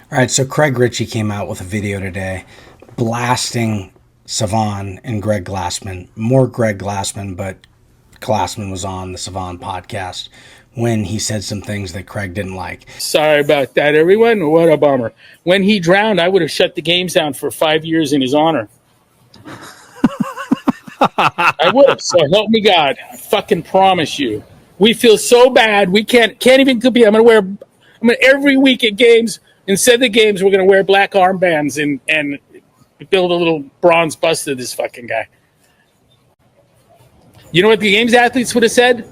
All right, so Craig Richey came out with a video today blasting Sevan and Greg Glassman. More Greg Glassman, but Glassman was on the Sevan podcast when he said some things that Craig didn't like. Sorry about that, everyone. What a bummer. When he drowned, I would have shut the games down for 5 years in his honor. I would have. So help me God. I fucking promise you. We feel so bad. We can't even compete. I'm gonna every week at games, instead of the games, we're gonna wear black armbands and build a little bronze bust of this fucking guy. You know what the games athletes would have said?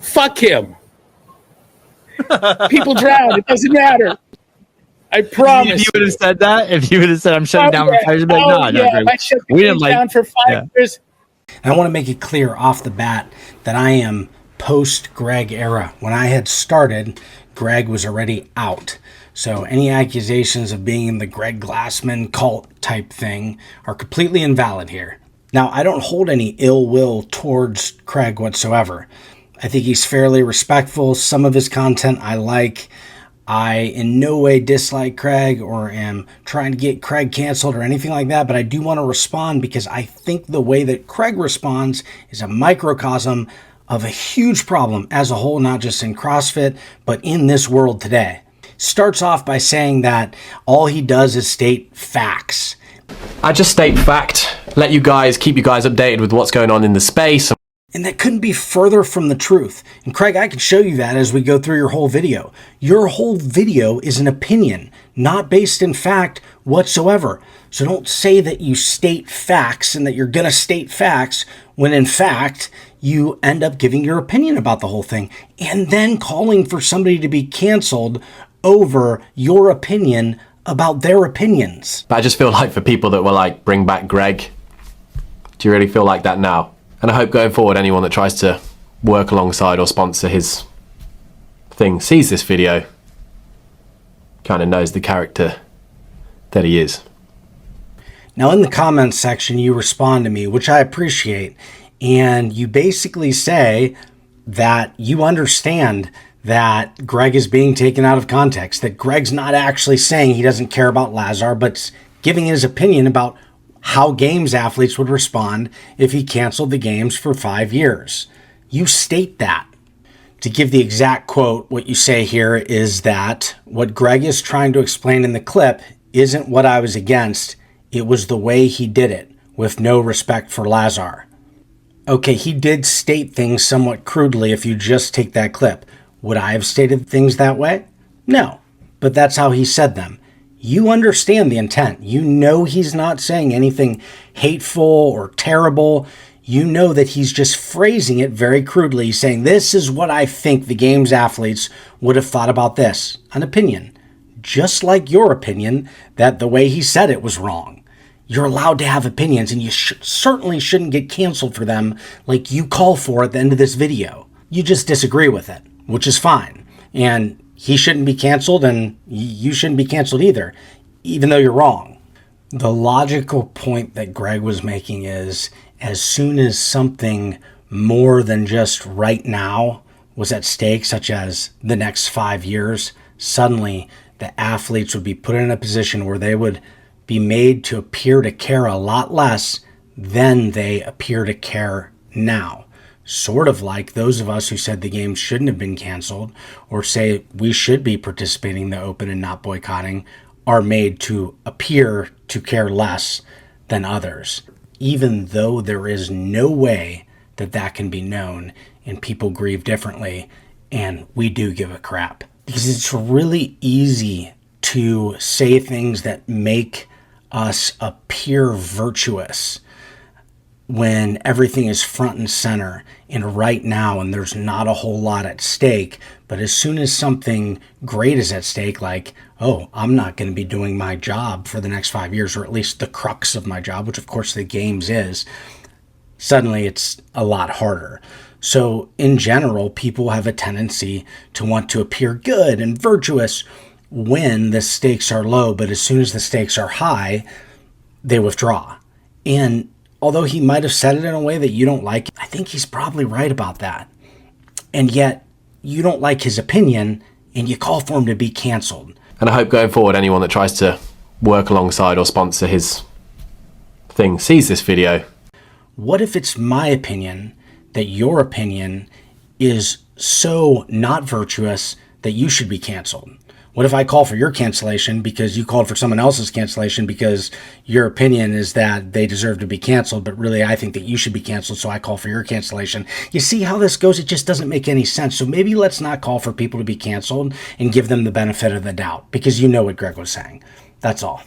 Fuck him. People drown. It doesn't matter. I promise. If you would have said that, if you would have said, "I'm shutting down for 5 years," I shut the games down for 5 years. And I want to make it clear off the bat that I am post-Greg era. When I had started, Greg was already out. So any accusations of being in the Greg Glassman cult type thing are completely invalid here. Now, I don't hold any ill will towards Craig whatsoever. I think he's fairly respectful. Some of his content I like. I in no way dislike Craig or am trying to get Craig canceled or anything like that, but I do want to respond because I think the way that Craig responds is a microcosm of a huge problem as a whole, not just in CrossFit, but in this world today. Starts off by saying that all he does is state facts. I just state fact, let you guys, keep you guys updated with what's going on in the space. And that couldn't be further from the truth. And Craig, I can show you that as we go through your whole video. Your whole video is an opinion, not based in fact whatsoever. So don't say that you state facts and that you're going to state facts when in fact you end up giving your opinion about the whole thing and then calling for somebody to be canceled over your opinion about their opinions. But I just feel like for people that were like, bring back Greg, do you really feel like that now? And I hope going forward, anyone that tries to work alongside or sponsor his thing sees this video, kind of knows the character that he is. Now in the comments section, you respond to me, which I appreciate. And you basically say that you understand that Greg is being taken out of context, that Greg's not actually saying he doesn't care about Lazar, but giving his opinion about how games athletes would respond if he canceled the games for 5 years. You state that. To give the exact quote, what you say here is that what Greg is trying to explain in the clip isn't what I was against, it was the way he did it, with no respect for Lazar. Okay, he did state things somewhat crudely if you just take that clip. Would I have stated things that way? No, but that's how he said them. You understand the intent. You know he's not saying anything hateful or terrible. You know that he's just phrasing it very crudely. He's saying, this is what I think the games athletes would have thought about this. An opinion. Just like your opinion that the way he said it was wrong. You're allowed to have opinions, and you certainly shouldn't get canceled for them like you call for at the end of this video. You just disagree with it, which is fine. And he shouldn't be canceled, and you shouldn't be canceled either, even though you're wrong. The logical point that Greg was making is, as soon as something more than just right now was at stake, such as the next 5 years, suddenly the athletes would be put in a position where they would be made to appear to care a lot less than they appear to care now. Sort of like those of us who said the games shouldn't have been canceled or say we should be participating in the Open and not boycotting are made to appear to care less than others, even though there is no way that that can be known and people grieve differently and we do give a crap. Because it's really easy to say things that make us appear virtuous when everything is front and center and right now and there's not a whole lot at stake. But as soon as something great is at stake, like, oh, I'm not going to be doing my job for the next 5 years, or at least the crux of my job, which of course the games is, suddenly it's a lot harder. So in general, people have a tendency to want to appear good and virtuous when the stakes are low, but as soon as the stakes are high, they withdraw. And although he might have said it in a way that you don't like, I think he's probably right about that. And yet, you don't like his opinion, and you call for him to be canceled. And I hope going forward, anyone that tries to work alongside or sponsor his thing sees this video. What if it's my opinion that your opinion is so not virtuous that you should be canceled? What if I call for your cancellation because you called for someone else's cancellation because your opinion is that they deserve to be canceled, but really I think that you should be canceled, so I call for your cancellation? You see how this goes? It just doesn't make any sense. So maybe let's not call for people to be canceled and give them the benefit of the doubt, because you know what Greg was saying. That's all.